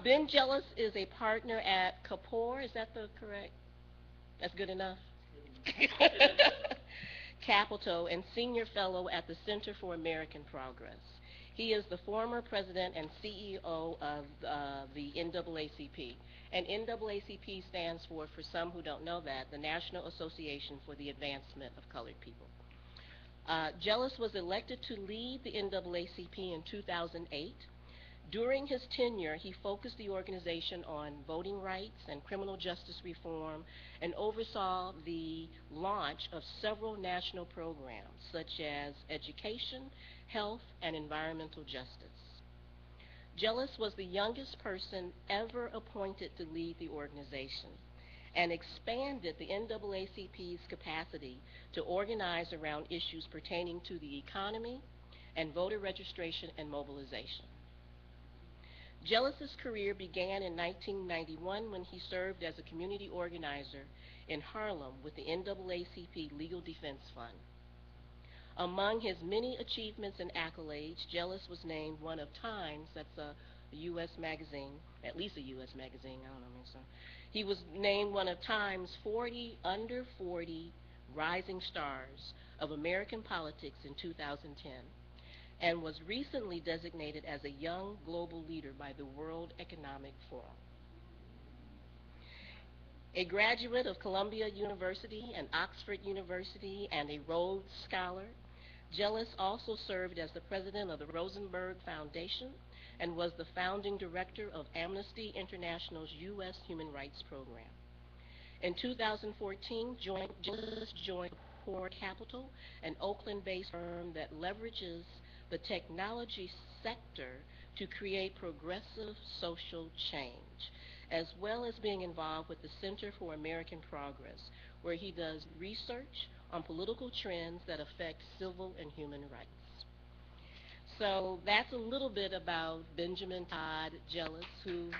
Ben Jealous is a partner at Kapoor. Is that the correct? That's good enough. Capital and senior fellow at the Center for American Progress. He is the former president and CEO of the NAACP. And NAACP stands for some who don't know that, the National Association for the Advancement of Colored People. Jealous was elected to lead the NAACP in 2008. During his tenure, he focused the organization on voting rights and criminal justice reform and oversaw the launch of several national programs such as education, health, and environmental justice. Jealous was the youngest person ever appointed to lead the organization and expanded the NAACP's capacity to organize around issues pertaining to the economy and voter registration and mobilization. Jealous's career began in 1991 when he served as a community organizer in Harlem with the NAACP Legal Defense Fund. Among his many achievements and accolades, Jealous was named one of Time's, that's a U.S. magazine, at least a U.S. magazine, I don't know, so. He was named one of Time's 40 under 40 rising stars of American politics in 2010 and was recently designated as a young global leader by the World Economic Forum. A graduate of Columbia University and Oxford University and a Rhodes Scholar, Jealous also served as the president of the Rosenberg Foundation and was the founding director of Amnesty International's U.S. Human Rights Program. In 2014, Jealous joined Core Capital, an Oakland-based firm that leverages the technology sector to create progressive social change, as well as being involved with the Center for American Progress, where he does research on political trends that affect civil and human rights. So that's a little bit about Benjamin Todd Jealous, who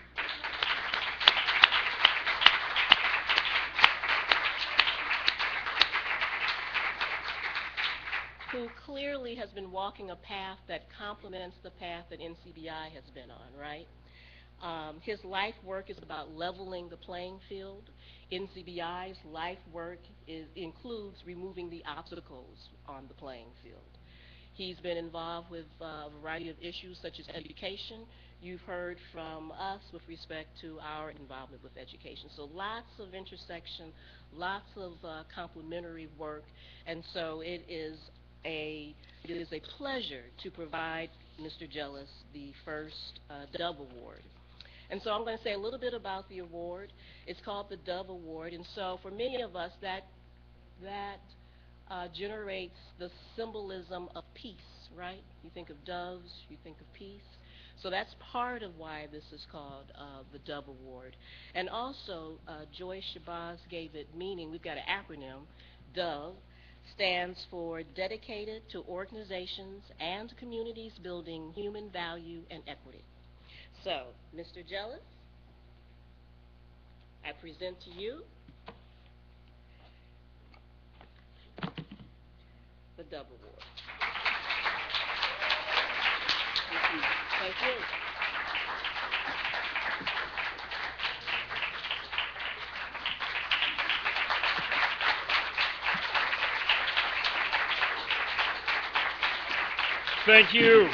clearly has been walking a path that complements the path that NCBI has been on, right? His life work is about leveling the playing field. NCBI's life work includes removing the obstacles on the playing field. He's been involved with a variety of issues such as education. You've heard from us with respect to our involvement with education. So lots of intersection, lots of complementary work, and so it is a pleasure to provide Mr. Jealous the first Dove Award. And so I'm going to say a little bit about the award. It's called the Dove Award, and so for many of us that generates the symbolism of peace, right? You think of doves, you think of peace. So that's part of why this is called the Dove Award. And also, Joyce Shabazz gave it meaning. We've got an acronym. Dove stands for Dedicated to Organizations and Communities Building Human Value and Equity. So, Mr. Jealous, I present to you the Dove Award. Thank you. Thank you. Thank you.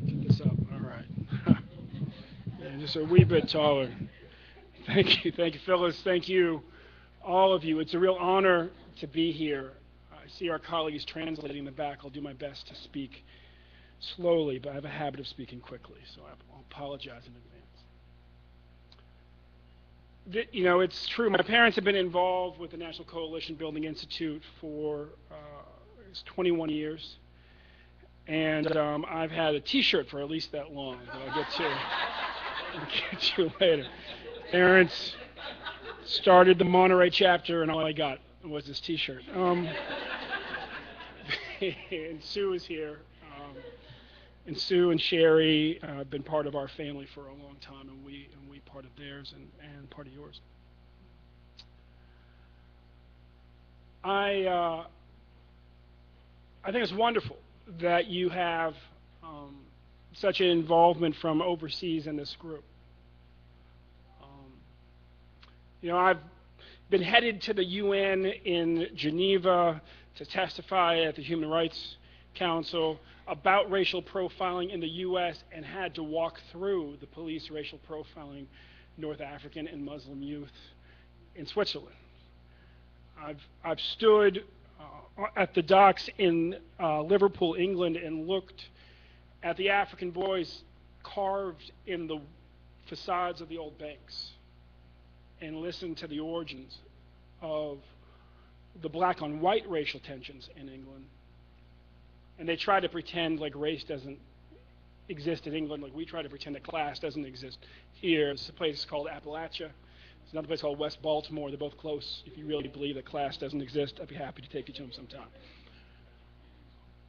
Get this up. All right. Yeah, just a wee bit taller. Thank you, Phyllis. Thank you, all of you. It's a real honor to be here. I see our colleagues translating in the back. I'll do my best to speak slowly, but I have a habit of speaking quickly, so I'll apologize in advance. You know, it's true. My parents have been involved with the National Coalition Building Institute for 21 years, and I've had a T-shirt for at least that long, but I'll get to later. Parents started the Monterey chapter, and all I got was this T-shirt. And Sue is here, and Sue and Sherry have been part of our family for a long time, and we part of theirs and part of yours. I think it's wonderful that you have such an involvement from overseas in this group. I've been headed to the UN in Geneva to testify at the Human Rights Council about racial profiling in the U.S. and had to walk through the police racial profiling North African and Muslim youth in Switzerland. I've stood at the docks in Liverpool, England, and looked at the African boys carved in the facades of the old banks and listened to the origins of the black on white racial tensions in England. And they try to pretend like race doesn't exist in England, like we try to pretend that class doesn't exist here. There's a place called Appalachia. There's another place called West Baltimore. They're both close. If you really believe that class doesn't exist, I'd be happy to take you to them sometime.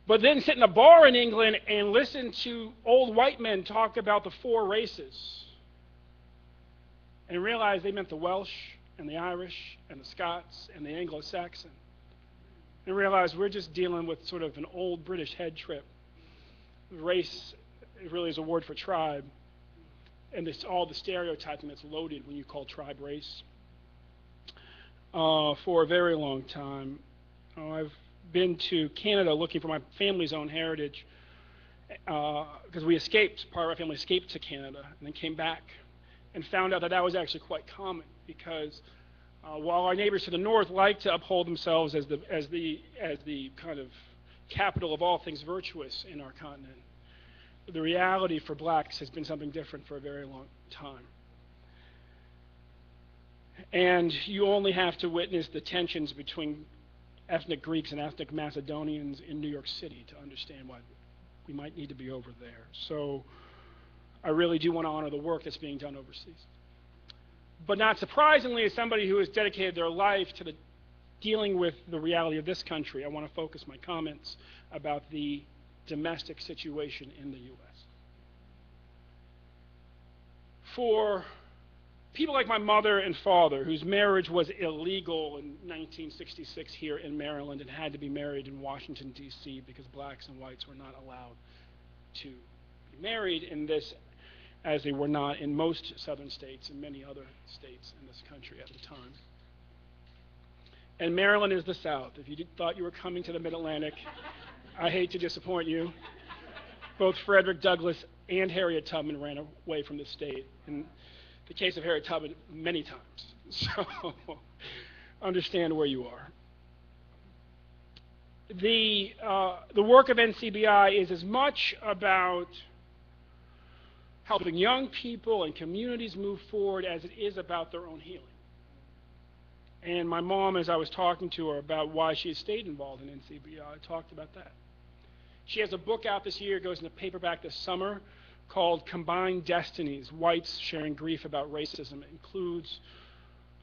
But then sit in a bar in England and listen to old white men talk about the four races and realize they meant the Welsh and the Irish and the Scots and the Anglo-Saxon, and realize we're just dealing with sort of an old British head trip. Race really is a word for tribe, and it's all the stereotyping that's loaded when you call tribe race. For a very long time, I've been to Canada looking for my family's own heritage because part of our family escaped to Canada and then came back and found out that that was actually quite common, because while our neighbors to the north like to uphold themselves as the kind of capital of all things virtuous in our continent, the reality for blacks has been something different for a very long time. And you only have to witness the tensions between ethnic Greeks and ethnic Macedonians in New York City to understand why we might need to be over there. So I really do want to honor the work that's being done overseas. But not surprisingly, as somebody who has dedicated their life to dealing with the reality of this country, I want to focus my comments about the domestic situation in the U.S. For people like my mother and father, whose marriage was illegal in 1966 here in Maryland and had to be married in Washington, D.C., because blacks and whites were not allowed to be married in this, as they were not in most southern states and many other states in this country at the time. And Maryland is the South. If you thought you were coming to the Mid-Atlantic, I hate to disappoint you. Both Frederick Douglass and Harriet Tubman ran away from the state. In the case of Harriet Tubman, many times. So understand where you are. The work of NCBI is as much about helping young people and communities move forward as it is about their own healing. And my mom, as I was talking to her about why she has stayed involved in NCBI, talked about that. She has a book out this year, goes into paperback this summer, called Combined Destinies, Whites Sharing Grief About Racism. It includes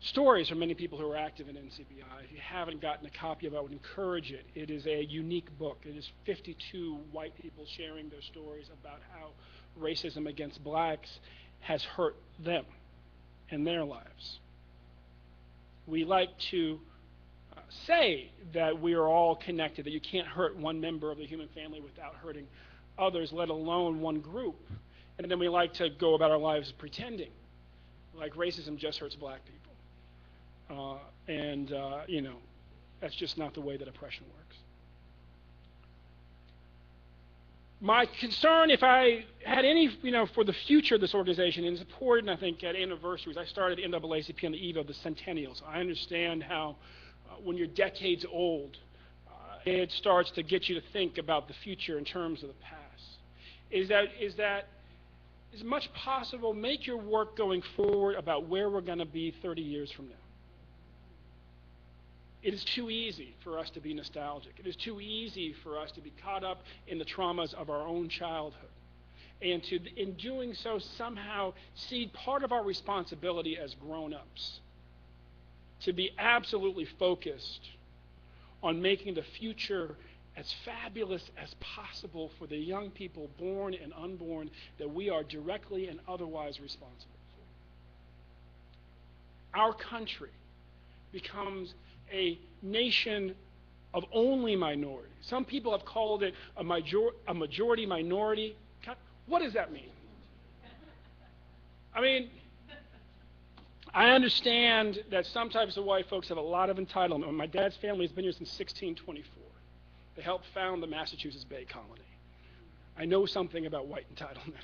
stories from many people who are active in NCBI. If you haven't gotten a copy of it, I would encourage it. It is a unique book. It is 52 white people sharing their stories about how racism against blacks has hurt them and their lives. We like to say that we are all connected, that you can't hurt one member of the human family without hurting others, let alone one group. And then we like to go about our lives pretending like racism just hurts black people. That's just not the way that oppression works. My concern, if I had any, for the future of this organization, and it's important, I think, at anniversaries. I started NAACP on the eve of the centennial, so I understand how when you're decades old, it starts to get you to think about the future in terms of the past. Is that as much possible, make your work going forward about where we're going to be 30 years from now. It is too easy for us to be nostalgic. It is too easy for us to be caught up in the traumas of our own childhood. And to, in doing so, somehow cede part of our responsibility as grown-ups to be absolutely focused on making the future as fabulous as possible for the young people born and unborn that we are directly and otherwise responsible for. Our country becomes a nation of only minorities. Some people have called it a majority-minority. What does that mean? I mean, I understand that some types of white folks have a lot of entitlement. My dad's family has been here since 1624. They helped found the Massachusetts Bay Colony. I know something about white entitlement.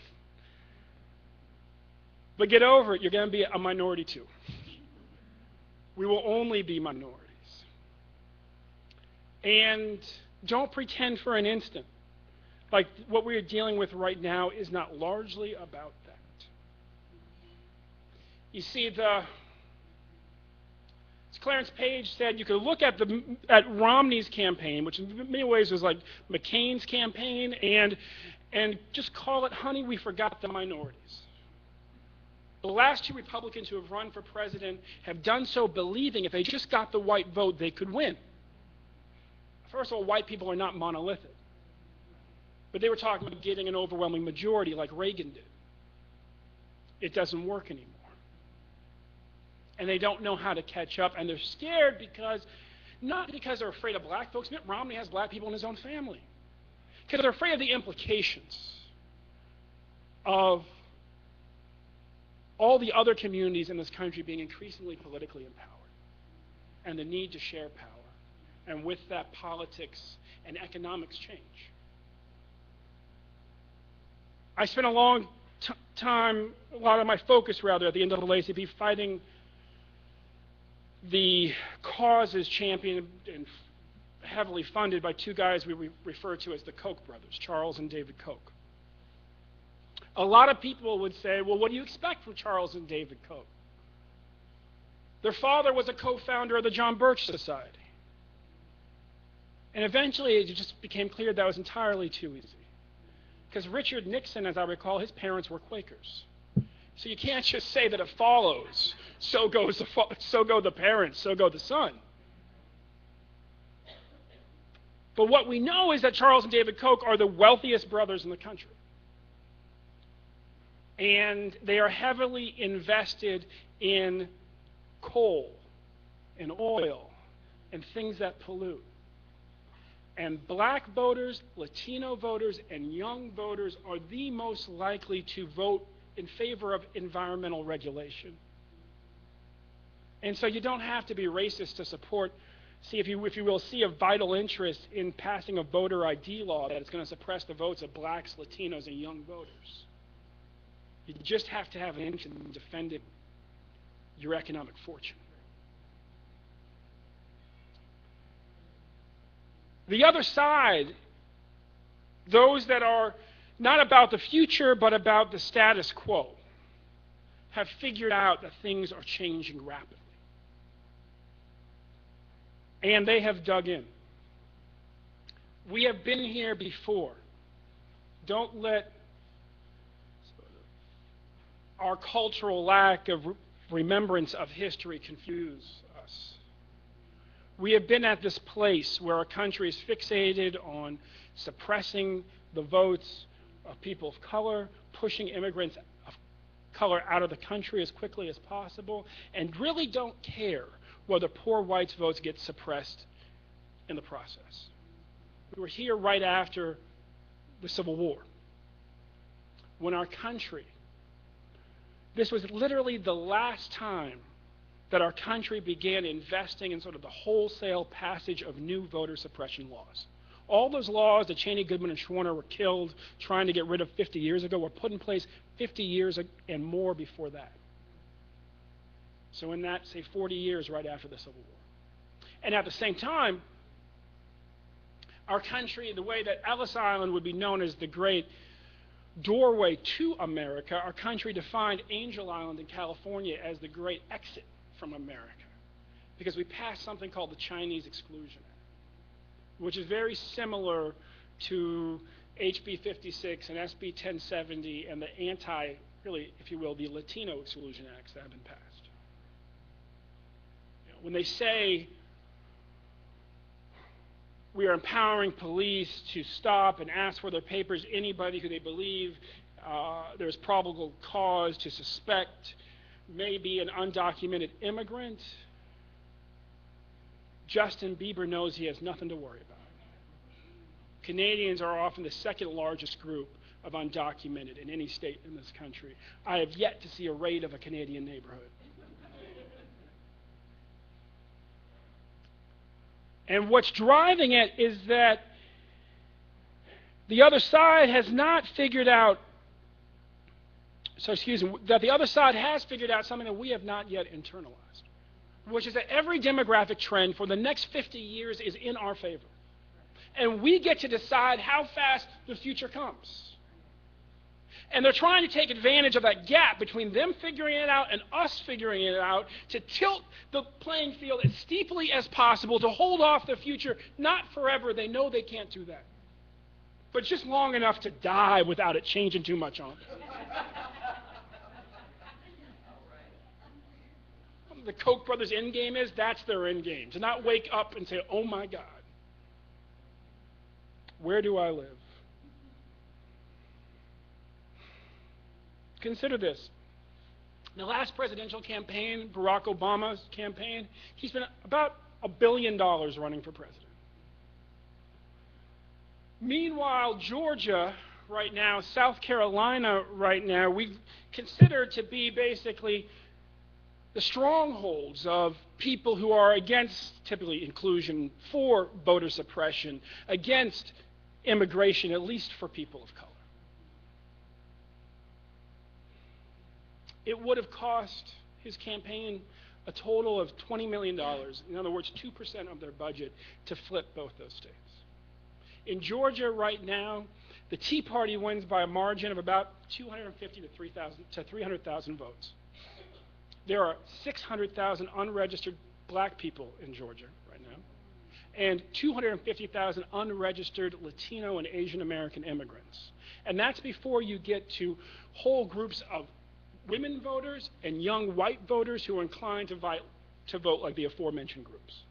But get over it, you're going to be a minority too. We will only be minorities. And don't pretend for an instant like what we are dealing with right now is not largely about that. You see, as Clarence Page said, you could look at Romney's campaign, which in many ways was like McCain's campaign, and just call it, honey, we forgot the minorities. The last two Republicans who have run for president have done so believing if they just got the white vote, they could win. First of all, white people are not monolithic. But they were talking about getting an overwhelming majority like Reagan did. It doesn't work anymore. And they don't know how to catch up, and they're scared not because they're afraid of black folks. Mitt Romney has black people in his own family. Because they're afraid of the implications of all the other communities in this country being increasingly politically empowered, and the need to share power, and with that, politics and economics change. I spent a long time, a lot of my focus rather, at the NAACP fighting the causes championed and heavily funded by two guys we refer to as the Koch brothers, Charles and David Koch. A lot of people would say, well, what do you expect from Charles and David Koch? Their father was a co-founder of the John Birch Society. And eventually it just became clear that was entirely too easy. Because Richard Nixon, as I recall, his parents were Quakers. So you can't just say that it follows. So go the parents, so go the son. But what we know is that Charles and David Koch are the wealthiest brothers in the country. And they are heavily invested in coal and oil and things that pollute. And black voters, Latino voters, and young voters are the most likely to vote in favor of environmental regulation. And so you don't have to be racist to support, if you will, see a vital interest in passing a voter ID law that is going to suppress the votes of blacks, Latinos, and young voters. You just have to have an interest in defending your economic fortune. The other side, those that are not about the future but about the status quo, have figured out that things are changing rapidly. And they have dug in. We have been here before. Don't let our cultural lack of remembrance of history confuse us. We have been at this place where our country is fixated on suppressing the votes of people of color, pushing immigrants of color out of the country as quickly as possible, and really don't care whether poor whites' votes get suppressed in the process. We were here right after the Civil War, when our country, this was literally the last time that our country began investing in sort of the wholesale passage of new voter suppression laws. All those laws that Cheney, Goodman, and Schwerner were killed trying to get rid of 50 years ago were put in place 50 years and more before that. So in that, say, 40 years right after the Civil War. And at the same time, our country, the way that Ellis Island would be known as the great doorway to America, our country defined Angel Island in California as the great exit from America, because we passed something called the Chinese Exclusion Act, which is very similar to HB 56 and SB 1070 and the really, if you will, the Latino Exclusion Acts that have been passed. When they say we are empowering police to stop and ask for their papers anybody who they believe there's probable cause to suspect may be an undocumented immigrant, Justin Bieber knows he has nothing to worry about. Canadians are often the second largest group of undocumented in any state in this country. I have yet to see a raid of a Canadian neighborhood. And what's driving it is that the other side has not figured out, that the other side has figured out something that we have not yet internalized, which is that every demographic trend for the next 50 years is in our favor. And we get to decide how fast the future comes. And they're trying to take advantage of that gap between them figuring it out and us figuring it out to tilt the playing field as steeply as possible to hold off the future, not forever. They know they can't do that. But just long enough to die without it changing too much on them. The Koch brothers' end game is, that's their end game. To not wake up and say, oh my God, where do I live? Consider this. The last presidential campaign, Barack Obama's campaign, he spent about $1 billion running for president. Meanwhile, Georgia right now, South Carolina right now, we consider to be basically the strongholds of people who are against, typically, inclusion, for voter suppression, against immigration, at least for people of color. It would have cost his campaign a total of $20 million, in other words, 2% of their budget, to flip both those states. In Georgia right now, the Tea Party wins by a margin of about 250 to 300,000 votes. There are 600,000 unregistered black people in Georgia right now, and 250,000 unregistered Latino and Asian American immigrants. And that's before you get to whole groups of women voters and young white voters who are inclined to vote like the aforementioned groups.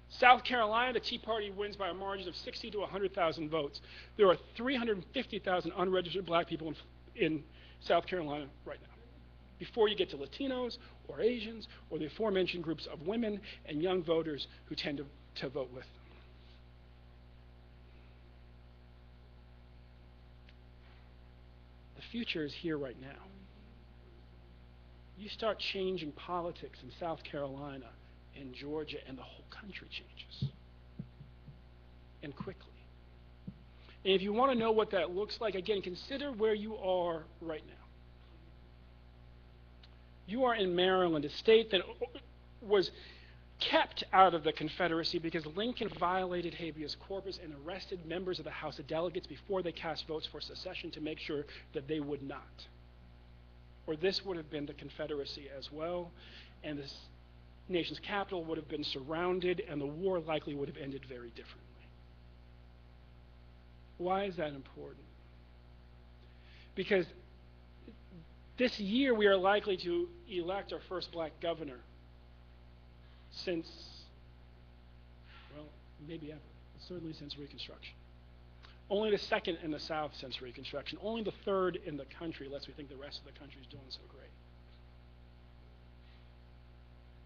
South Carolina, the Tea Party wins by a margin of 60 to 100,000 votes. There are 350,000 unregistered black people in South Carolina right now, before you get to Latinos or Asians or the aforementioned groups of women and young voters who tend to vote with them. The future is here right now. You start changing politics in South Carolina and Georgia, and the whole country changes. And quickly. And if you want to know what that looks like, again, consider where you are right now. You are in Maryland, a state that was kept out of the Confederacy because Lincoln violated habeas corpus and arrested members of the House of Delegates before they cast votes for secession to make sure that they would not. Or this would have been the Confederacy as well, and this nation's capital would have been surrounded, and the war likely would have ended very differently. Why is that important? Because this year we are likely to elect our first black governor since, well, maybe ever, certainly since Reconstruction. Only the second in the South since Reconstruction. Only the third in the country, unless we think the rest of the country is doing so great.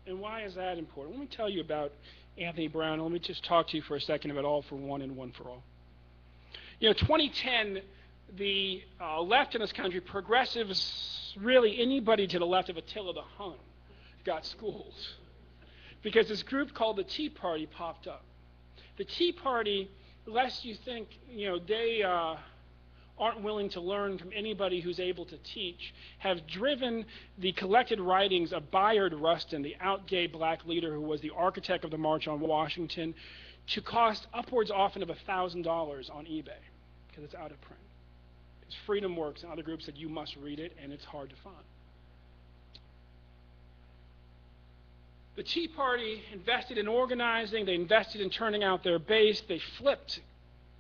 And why is that important? Let me tell you about Anthony Brown. Let me just talk to you for a second about All for One and One for All. 2010, the left in this country, progressives, really anybody to the left of Attila the Hun, got schooled. Because this group called the Tea Party popped up. The Tea Party, lest you think, they aren't willing to learn from anybody who's able to teach, have driven the collected writings of Bayard Rustin, the out-gay black leader who was the architect of the March on Washington, to cost upwards often of $1,000 on eBay, because it's out of print. Because Freedom Works and other groups said you must read it, and it's hard to find. The Tea Party invested in organizing, they invested in turning out their base, they flipped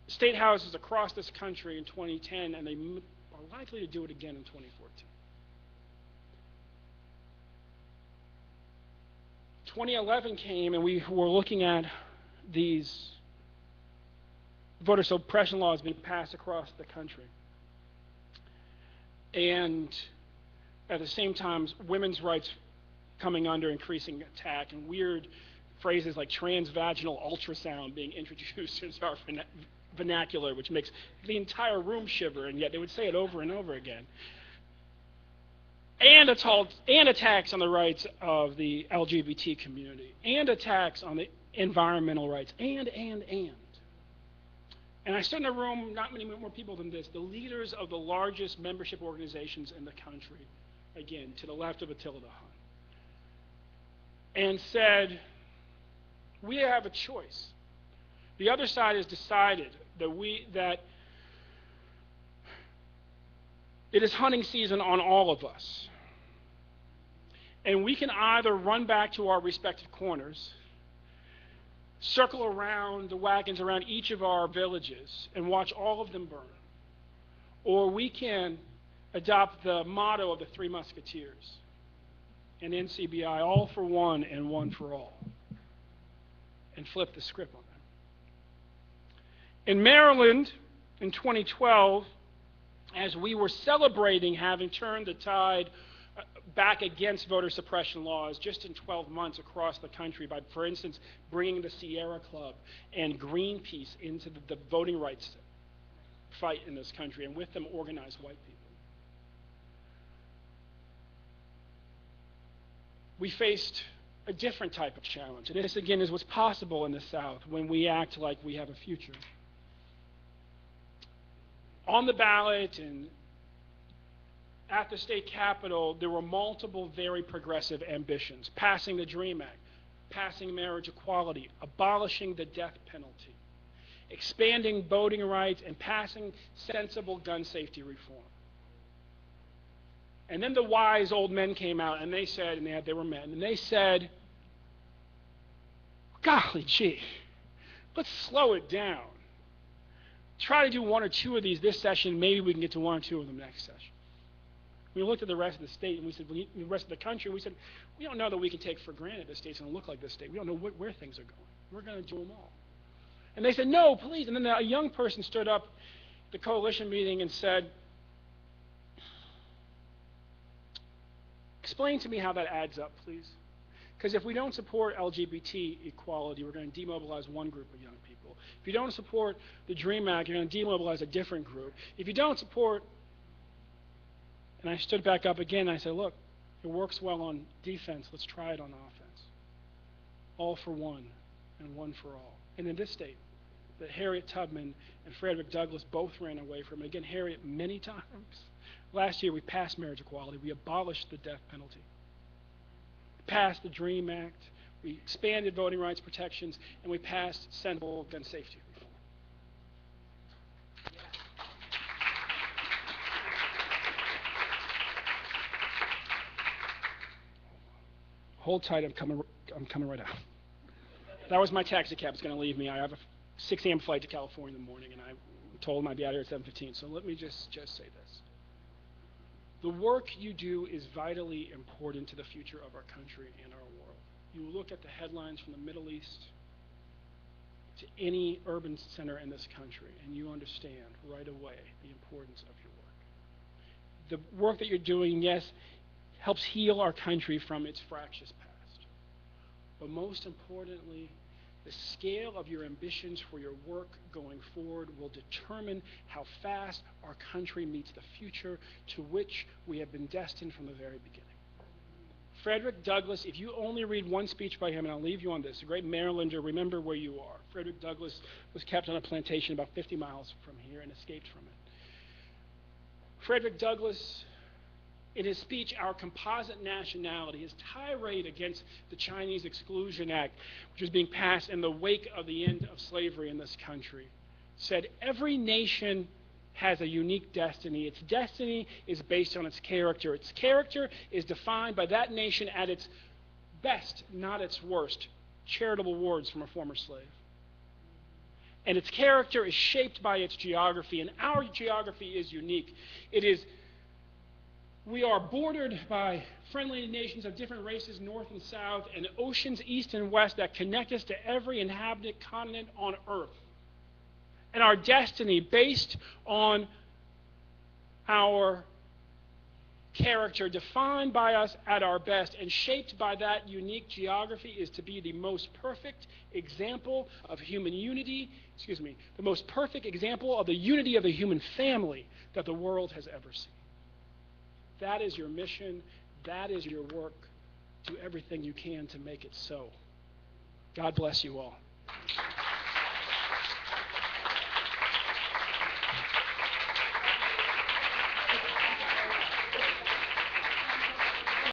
state houses across this country in 2010, and they are likely to do it again in 2014. 2011 came, and we were looking at these voter suppression laws being passed across the country. And at the same time, women's rights coming under increasing attack, and weird phrases like transvaginal ultrasound being introduced into our vernacular, which makes the entire room shiver, and yet they would say it over and over again. And attacks on the rights of the LGBT community, and attacks on the environmental rights, and. And I stood in a room, not many more people than this, the leaders of the largest membership organizations in the country, again, to the left of Attila the Hun, and said, we have a choice. The other side has decided that it is hunting season on all of us. And we can either run back to our respective corners, circle around the wagons around each of our villages and watch all of them burn, or we can adopt the motto of the Three Musketeers and NCBI, all for one and one for all, and flip the script on them. In Maryland, in 2012, as we were celebrating having turned the tide back against voter suppression laws just in 12 months across the country by, for instance, bringing the Sierra Club and Greenpeace into the voting rights fight in this country, and with them organized white people. We faced a different type of challenge, and this again is what's possible in the South when we act like we have a future. On the ballot and at the state capitol, there were multiple very progressive ambitions: passing the DREAM Act, passing marriage equality, abolishing the death penalty, expanding voting rights, and passing sensible gun safety reform. And then the wise old men came out, and they said, and they were men, and they said, golly gee, let's slow it down. Try to do one or two of these this session, maybe we can get to one or two of them next session. We looked at the rest of the state, and we said, the rest of the country, we said, we don't know that we can take for granted this state's going to look like this state. We don't know where things are going. We're going to do them all. And they said, no, please. And then a young person stood up at the coalition meeting and said, explain to me how that adds up, please. Because if we don't support LGBT equality, we're going to demobilize one group of young people. If you don't support the DREAM Act, you're going to demobilize a different group. If you don't support... And I stood back up again and I said, look, it works well on defense. Let's try it on offense. All for one and one for all. And in this state, that Harriet Tubman and Frederick Douglass both ran away from. Again, Harriet many times. Last year we passed marriage equality. We abolished the death penalty. We passed the DREAM Act. We expanded voting rights protections. And we passed sensible gun safety reform. Hold tight, I'm coming right out. That was my taxi cab. It's going to leave me. I have a 6 a.m. flight to California in the morning, and I'm told I'd be out here at 7:15. So let me just say this. The work you do is vitally important to the future of our country and our world. You look at the headlines from the Middle East to any urban center in this country, and you understand right away the importance of your work. The work that you're doing, yes, helps heal our country from its fractious past. But most importantly, the scale of your ambitions for your work going forward will determine how fast our country meets the future to which we have been destined from the very beginning. Frederick Douglass, if you only read one speech by him, and I'll leave you on this, a great Marylander, remember where you are. Frederick Douglass was kept on a plantation about 50 miles from here and escaped from it. Frederick Douglass, in his speech, Our Composite Nationality, his tirade against the Chinese Exclusion Act, which was being passed in the wake of the end of slavery in this country, said, every nation has a unique destiny. Its destiny is based on its character. Its character is defined by that nation at its best, not its worst. Charitable words from a former slave. And its character is shaped by its geography, and our geography is unique. We are bordered by friendly nations of different races, north and south, and oceans east and west that connect us to every inhabited continent on Earth. And our destiny, based on our character defined by us at our best and shaped by that unique geography is to be the most perfect example of human unity, the most perfect example of the unity of the human family that the world has ever seen. That is your mission. That is your work. Do everything you can to make it so. God bless you all.